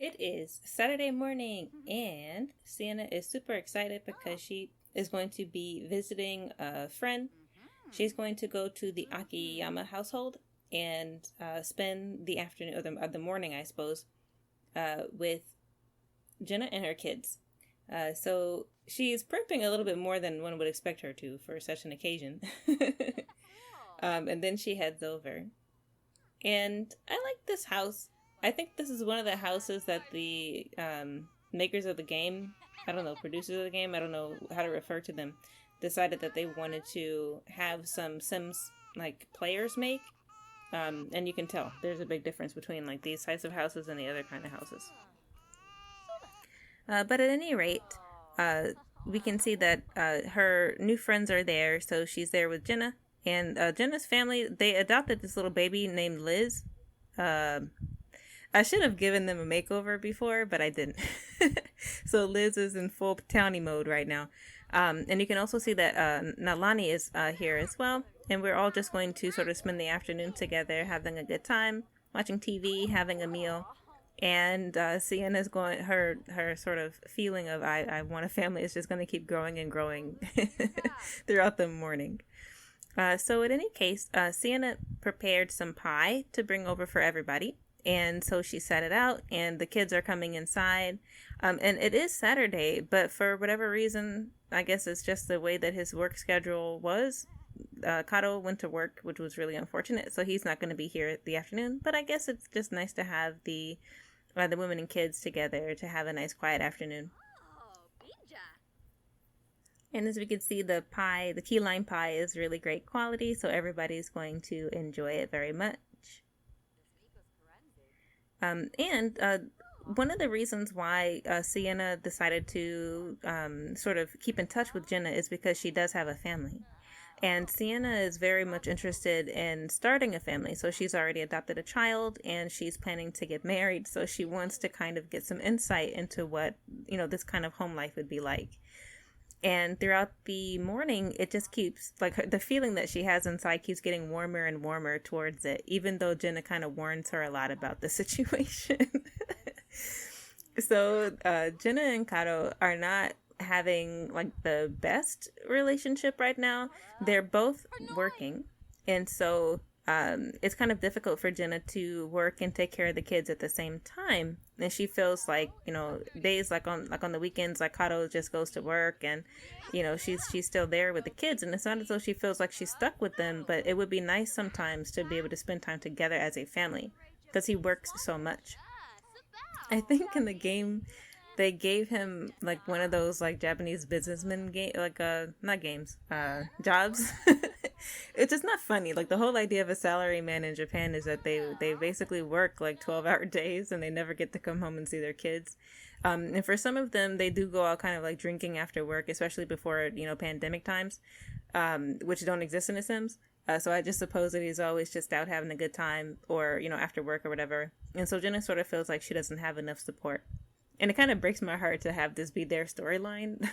It is Saturday morning, and Sienna is super excited because she is going to be visiting a friend. She's going to go to the Akiyama household and spend the afternoon or the morning, I suppose, with Jenna and her kids. So she's primping a little bit more than one would expect her to for such an occasion. And then she heads over. And I like this house. I think this is one of the houses that the makers of the game, I don't know, producers of the game, I don't know how to refer to them, decided that they wanted to have some Sims like players make. And you can tell there's a big difference between like these types of houses and the other kind of houses. But at any rate, we can see that her new friends are there. So she's there with Jenna. And Jenna's family, they adopted this little baby named Liz. I should have given them a makeover before, but I didn't. So Liz is in full towny mode right now. And you can also see that Nalani is here as well. And we're all just going to sort of spend the afternoon together, having a good time, watching TV, having a meal. And Sienna's going, her sort of feeling of I want a family is just going to keep growing and growing throughout the morning. So in any case, Sienna prepared some pie to bring over for everybody. And so she set it out, and the kids are coming inside. And it is Saturday, but for whatever reason, I guess it's just the way that his work schedule was. Kato went to work, which was really unfortunate, so he's not going to be here the afternoon. But I guess it's just nice to have the women and kids together to have a nice quiet afternoon. And as we can see, the pie, the key lime pie, is really great quality, so everybody's going to enjoy it very much. And one of the reasons why Sienna decided to sort of keep in touch with Jenna is because she does have a family. And Sienna is very much interested in starting a family. So she's already adopted a child and she's planning to get married. So she wants to kind of get some insight into what, this kind of home life would be like. And throughout the morning, it just keeps, like, the feeling that she has inside keeps getting warmer and warmer towards it, even though Jenna kind of warns her a lot about the situation. So Jenna and Kato are not having, like, the best relationship right now. They're both working. And so it's kind of difficult for Jenna to work and take care of the kids at the same time. And she feels like, days like on the weekends, like Kato just goes to work and, she's still there with the kids. And it's not as though she feels like she's stuck with them, but it would be nice sometimes to be able to spend time together as a family because he works so much. I think in the game, they gave him like one of those like Japanese businessman jobs. It's just not funny. Like the whole idea of a salaryman in Japan is that they basically work like 12-hour days and they never get to come home and see their kids. And for some of them, they do go out kind of like drinking after work, especially before, pandemic times, which don't exist in The Sims. So I just suppose that he's always just out having a good time or, after work or whatever. And so Jenna sort of feels like she doesn't have enough support. And it kind of breaks my heart to have this be their storyline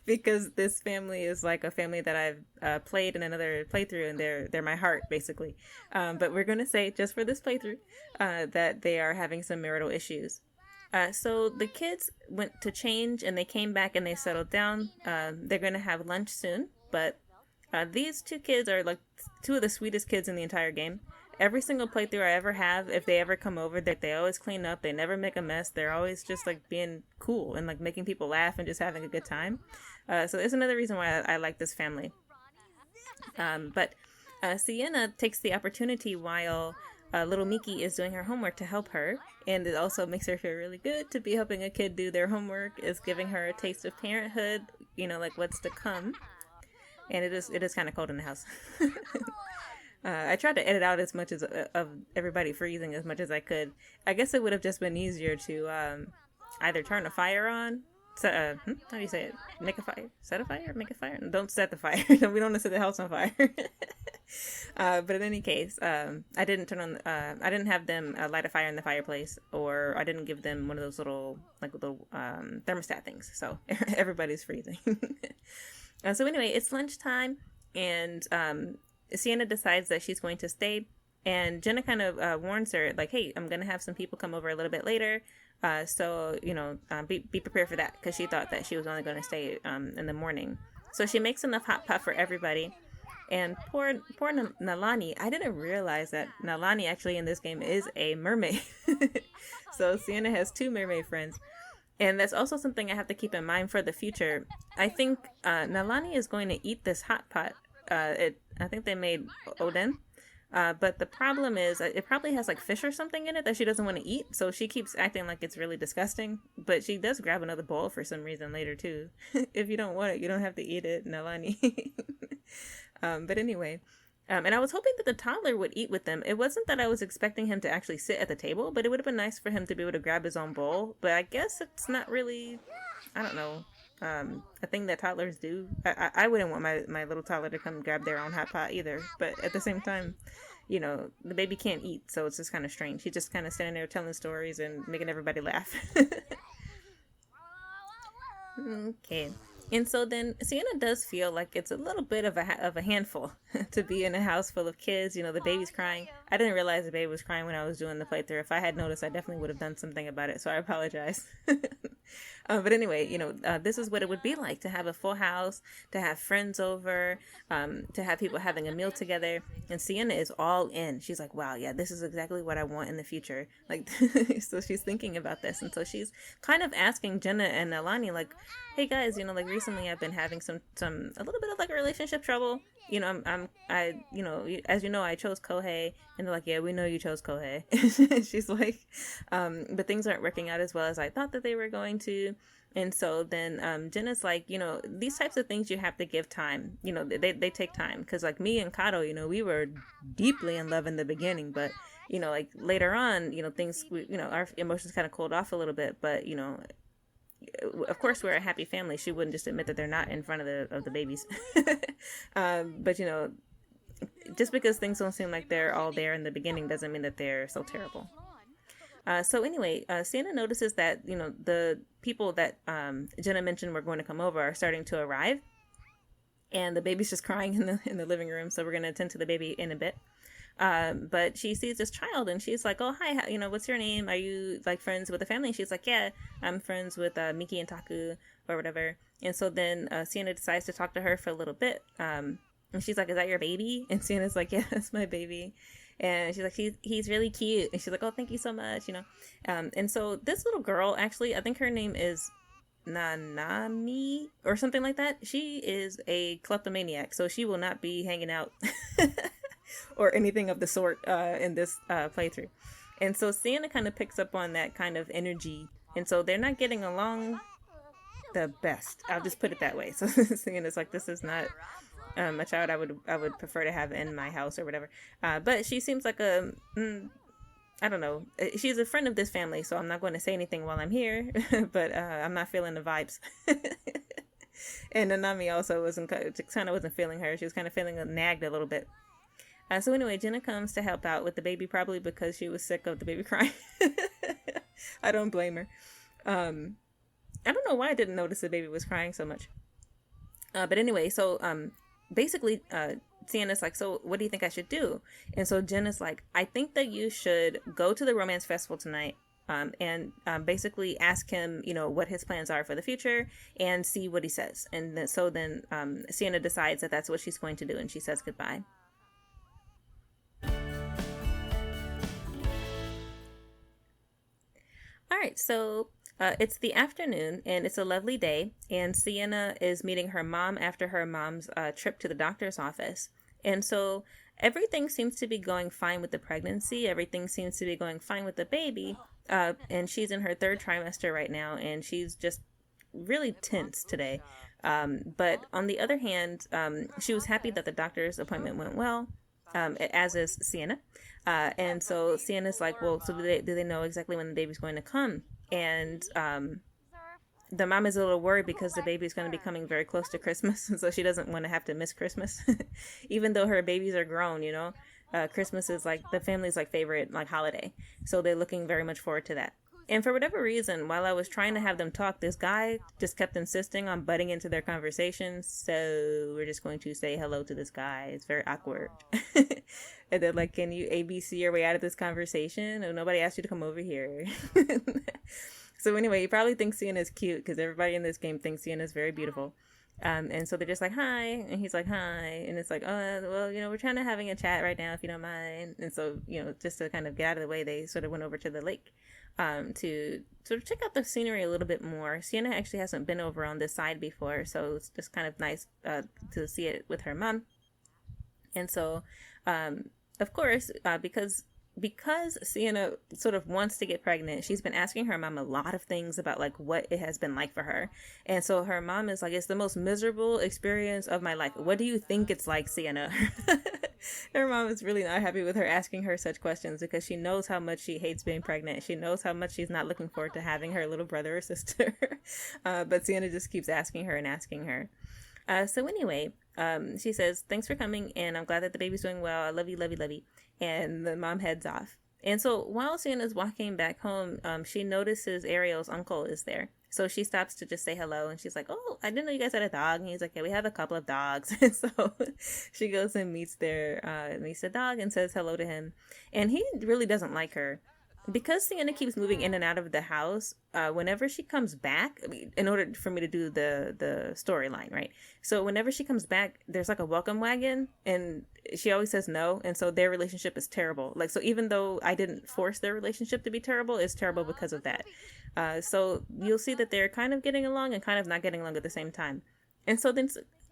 because this family is like a family that I've played in another playthrough and they're my heart basically. But we're going to say just for this playthrough that they are having some marital issues. So the kids went to change and they came back and they settled down. They're going to have lunch soon, but these two kids are like two of the sweetest kids in the entire game. Every single playthrough I ever have, if they ever come over, that they always clean up. They never make a mess. They're always just like being cool and like making people laugh and just having a good time. So there's another reason why I like this family. But Sienna takes the opportunity while little Miki is doing her homework to help her. And it also makes her feel really good to be helping a kid do their homework. It's giving her a taste of parenthood, like what's to come. And it is kind of cold in the house. I tried to edit out as much of everybody freezing as much as I could. I guess it would have just been easier to either turn a fire on. How do you say it? Make a fire? Set a fire? Make a fire? Don't set the fire. We don't want to set the house on fire. But in any case, I didn't have them light a fire in the fireplace, or I didn't give them one of those little thermostat things. So everybody's freezing. So anyway, it's lunchtime, and Sienna decides that she's going to stay And Jenna kind of warns her, like, hey, I'm going to have some people come over a little bit later. So, be prepared for that, because she thought that she was only going to stay in the morning. So she makes enough hot pot for everybody. And poor Nalani, I didn't realize that Nalani actually in this game is a mermaid. So Sienna has two mermaid friends. And that's also something I have to keep in mind for the future. I think Nalani is going to eat this hot pot. I think they made oden. But the problem is it probably has like fish or something in it that she doesn't want to eat. So she keeps acting like it's really disgusting. But she does grab another bowl for some reason later too. If you don't want it, you don't have to eat it, Nalani. But anyway, and I was hoping that the toddler would eat with them. It wasn't that I was expecting him to actually sit at the table, but it would have been nice for him to be able to grab his own bowl. But I guess it's not really, I don't know, a thing that toddlers do. I wouldn't want my little toddler to come grab their own hot pot either. But at the same time, the baby can't eat, so it's just kind of strange. He's just kind of standing there telling stories and making everybody laugh. Okay. And so then Sienna does feel like it's a little bit of a handful to be in a house full of kids. The baby's crying. I didn't realize the baby was crying when I was doing the playthrough. If I had noticed, I definitely would have done something about it. So I apologize. But anyway, this is what it would be like to have a full house, to have friends over, to have people having a meal together. And Sienna is all in. She's like, wow, yeah, this is exactly what I want in the future. Like, so she's thinking about this. And so she's kind of asking Jenna and Alani, like, hey guys, like recently I've been having a little bit of like a relationship trouble. As you know, I chose Kohei, and they're like, yeah, we know you chose Kohei. She's like, but things aren't working out as well as I thought that they were going to. And so then Jenna's like, these types of things you have to give time. They take time, because like me and Kato, we were deeply in love in the beginning, but like later on, things, our emotions kind of cooled off a little bit, but of course we're a happy family. She wouldn't just admit that they're not in front of the babies. But just because things don't seem like they're all there in the beginning doesn't mean that they're so terrible. So anyway, Sienna notices that the people that Jenna mentioned were going to come over are starting to arrive, and the baby's just crying in the living room. So we're going to attend to the baby in a bit. But she sees this child and she's like, oh, hi, what's your name? Are you like friends with the family? And she's like, yeah, I'm friends with Miki and Taku or whatever. And so then Sienna decides to talk to her for a little bit. And she's like, is that your baby? And Sienna's like, yeah, that's my baby. And she's like, he's really cute. And she's like, oh, thank you so much, And so this little girl, actually, I think her name is Nanami or something like that. She is a kleptomaniac, so she will not be hanging out or anything of the sort in this playthrough. And so Sienna kind of picks up on that kind of energy. And so they're not getting along the best. I'll just put it that way. So Sienna's like, this is not a child I would prefer to have in my house or whatever. But she seems like I don't know. She's a friend of this family, so I'm not going to say anything while I'm here. But I'm not feeling the vibes. And Nanami also wasn't feeling her. She was kind of feeling nagged a little bit. So anyway, Jenna comes to help out with the baby, probably because she was sick of the baby crying. I don't blame her. I don't know why I didn't notice the baby was crying so much. But anyway, so basically, Sienna's like, so what do you think I should do? And so Jenna's like, I think that you should go to the romance festival tonight and basically ask him, what his plans are for the future and see what he says. And then Sienna decides that that's what she's going to do, and she says goodbye. All right, so it's the afternoon, and it's a lovely day, and Sienna is meeting her mom after her mom's trip to the doctor's office. And so everything seems to be going fine with the pregnancy. Everything seems to be going fine with the baby. And she's in her third trimester right now, and she's just really tense today. But on the other hand, she was happy that the doctor's appointment went well, as is Sienna. And so Sienna's like, well, so do they know exactly when the baby's going to come? And the mom is a little worried because the baby's going to be coming very close to Christmas, and so she doesn't want to have to miss Christmas. Even though her babies are grown, Christmas is like the family's like favorite like holiday, so they're looking very much forward to that. And for whatever reason, while I was trying to have them talk, this guy just kept insisting on butting into their conversations. So we're just going to say hello to this guy. It's very awkward. And they're like, can you ABC your way out of this conversation? Oh, nobody asked you to come over here. So anyway, he probably thinks Sienna's cute because everybody in this game thinks Sienna's very beautiful. And so they're just like, hi. And he's like, hi. And it's like, oh, well, we're trying to having a chat right now, if you don't mind. And so, just to kind of get out of the way, they sort of went over to the lake to sort of check out the scenery a little bit more. Sienna actually hasn't been over on this side before, so it's just kind of nice to see it with her mom. And so, of course, because Sienna sort of wants to get pregnant, she's been asking her mom a lot of things about like what it has been like for her. And so her mom is like, it's the most miserable experience of my life. What do you think it's like, Sienna? Her mom is really not happy with her asking her such questions because she knows how much she hates being pregnant. She knows how much she's not looking forward to having her little brother or sister. But Sienna just keeps asking her and asking her. So anyway, she says, thanks for coming, and I'm glad that the baby's doing well. I love you, love you, love you. And the mom heads off. And so while Sienna's walking back home, she notices Ariel's uncle is there. So she stops to just say hello, and she's like, oh, I didn't know you guys had a dog. And he's like, yeah, we have a couple of dogs. And so she goes and meets the dog and says hello to him. And he really doesn't like her. Because Sienna keeps moving in and out of the house, whenever she comes back, in order for me to do the storyline, right? So whenever she comes back, there's like a welcome wagon, and she always says no, and so their relationship is terrible. Like, so even though I didn't force their relationship to be terrible, it's terrible because of that. So you'll see that they're kind of getting along and kind of not getting along at the same time. And so then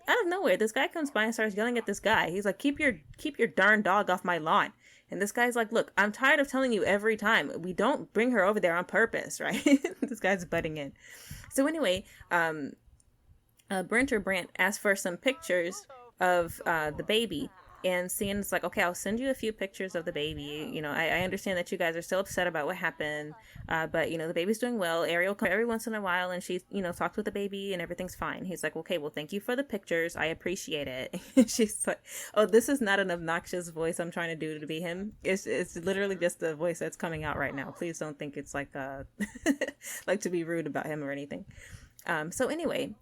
out of nowhere, this guy comes by and starts yelling at this guy. He's like, keep your darn dog off my lawn. And this guy's like, look, I'm tired of telling you every time. We don't bring her over there on purpose, right? This guy's butting in. So anyway, Brant asked for some pictures of the baby. And Sienna's like, okay, I'll send you a few pictures of the baby. I understand that you guys are still upset about what happened. But, the baby's doing well. Ariel comes every once in a while and she, talks with the baby and everything's fine. He's like, okay, well, thank you for the pictures. I appreciate it. She's like, oh, this is not an obnoxious voice I'm trying to do to be him. It's literally just the voice that's coming out right now. Please don't think it's like, like to be rude about him or anything. So anyway,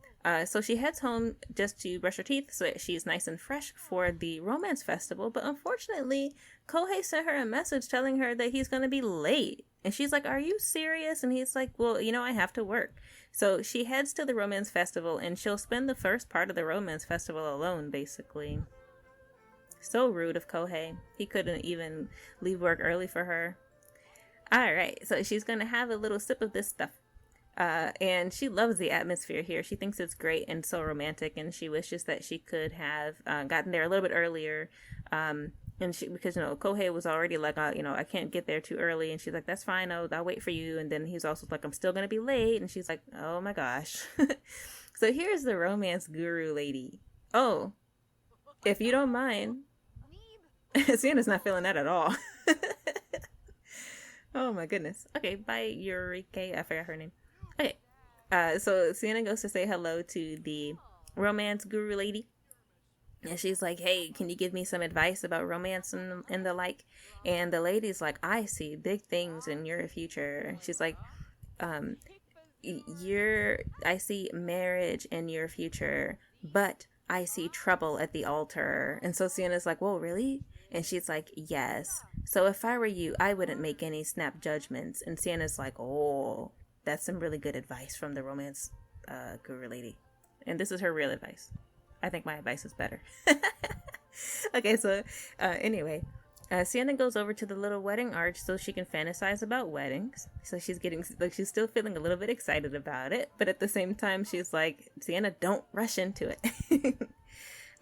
so she heads home just to brush her teeth so that she's nice and fresh for the romance festival. But unfortunately, Kohei sent her a message telling her that he's going to be late. And she's like, are you serious? And he's like, well, I have to work. So she heads to the romance festival and she'll spend the first part of the romance festival alone, basically. So rude of Kohei. He couldn't even leave work early for her. All right, so she's going to have a little sip of this stuff. And she loves the atmosphere here. She thinks it's great and so romantic, and she wishes that she could have gotten there a little bit earlier. And because Kohei was already like, I can't get there too early, and she's like, that's fine, I'll wait for you. And then he's also like, I'm still gonna be late, and she's like, oh my gosh. So here's the romance guru lady. Oh, if you don't mind. Sienna's not feeling that at all. Oh my goodness. Okay, bye, Eureka. I forgot her name. Okay, so Sienna goes to say hello to the romance guru lady. And she's like, hey, can you give me some advice about romance and the like? And the lady's like, I see big things in your future. She's like, I see marriage in your future, but I see trouble at the altar. And so Sienna's like, whoa, really? And she's like, yes. So if I were you, I wouldn't make any snap judgments. And Sienna's like, oh, that's some really good advice from the romance guru lady. And this is her real advice. I think my advice is better. Okay, so anyway, Sienna goes over to the little wedding arch so she can fantasize about weddings. So she's she's still feeling a little bit excited about it, but at the same time, she's like, Sienna, don't rush into it.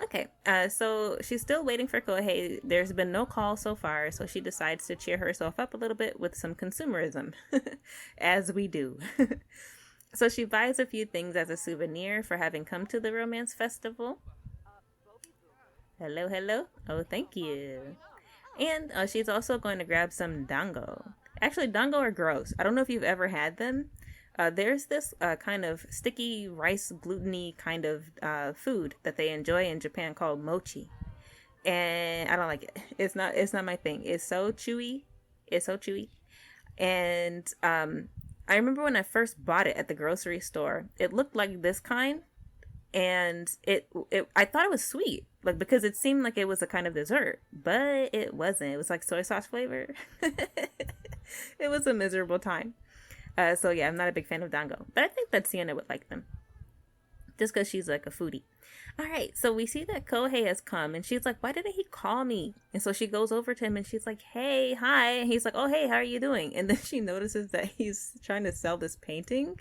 Okay, so she's still waiting for Kohei. There's been no call so far, so she decides to cheer herself up a little bit with some consumerism, as we do. So she buys a few things as a souvenir for having come to the romance festival. Hello, hello. Oh, thank you. And she's also going to grab some dango. Actually, dango are gross. I don't know if you've ever had them. There's this kind of sticky rice gluten-y kind of food that they enjoy in Japan called mochi. And I don't like it. It's not my thing. It's so chewy. And I remember when I first bought it at the grocery store, it looked like this kind, and it I thought it was sweet, like because it seemed like it was a kind of dessert, but it wasn't. It was like soy sauce flavor. It was a miserable time. So yeah, I'm not a big fan of dango, but I think that Sienna would like them, just because she's like a foodie. All right, so we see that Kohei has come, and she's like, "Why didn't he call me?" And so she goes over to him, and she's like, "Hey, hi." And he's like, "Oh, hey, how are you doing?" And then she notices that he's trying to sell this painting,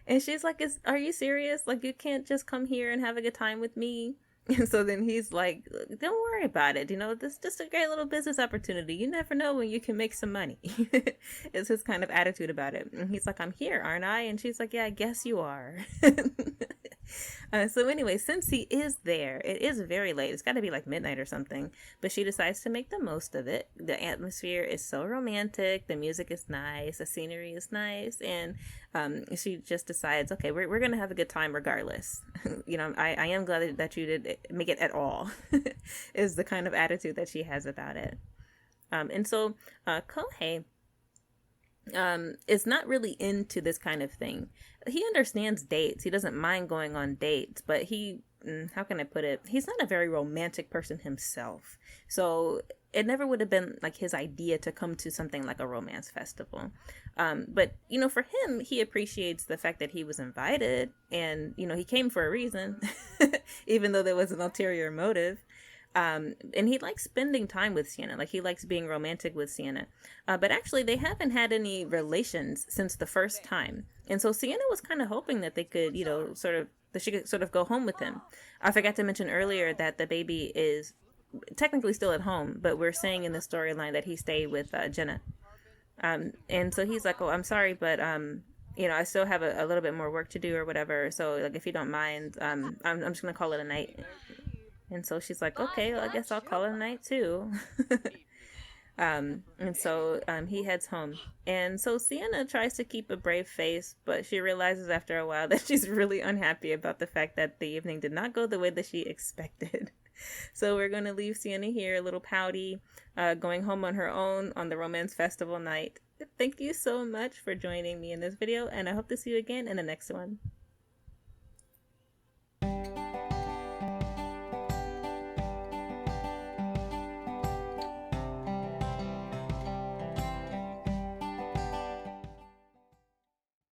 and she's like, "Are you serious? Like, you can't just come here and have a good time with me?" And so then he's like, "Don't worry about it. You know, this is just a great little business opportunity. You never know when you can make some money." Is his kind of attitude about it. And he's like, "I'm here, aren't I?" And she's like, "Yeah, I guess you are." So anyway, since he is there, it is very late. It's got to be like midnight or something. But she decides to make the most of it. The atmosphere is so romantic. The music is nice. The scenery is nice. And she just decides, okay, we're going to have a good time regardless. You know, I am glad that you did make it at all, is the kind of attitude that she has about it. And so Kohei is not really into this kind of thing. He understands dates. He doesn't mind going on dates, but how can I put it? He's not a very romantic person himself. So it never would have been like his idea to come to something like a romance festival. But, you know, for him, he appreciates the fact that he was invited and, you know, he came for a reason, even though there was an ulterior motive. And he likes spending time with Sienna. Like, he likes being romantic with Sienna. But actually, they haven't had any relations since the first time. And so Sienna was kind of hoping that they could, you know, that she could sort of go home with him. I forgot to mention earlier that the baby is technically still at home, but we're saying in the storyline that he stayed with Jenna. And so he's like, "Oh, I'm sorry, but you know, I still have a little bit more work to do or whatever. So, like, if you don't mind, I'm just gonna call it a night." And so she's like, "Okay, well, I guess I'll call it a night too." And so he heads home. And so Sienna tries to keep a brave face, but she realizes after a while that she's really unhappy about the fact that the evening did not go the way that she expected. So we're going to leave Sienna here, a little pouty, going home on her own on the romance festival night. Thank you so much for joining me in this video, and I hope to see you again in the next one.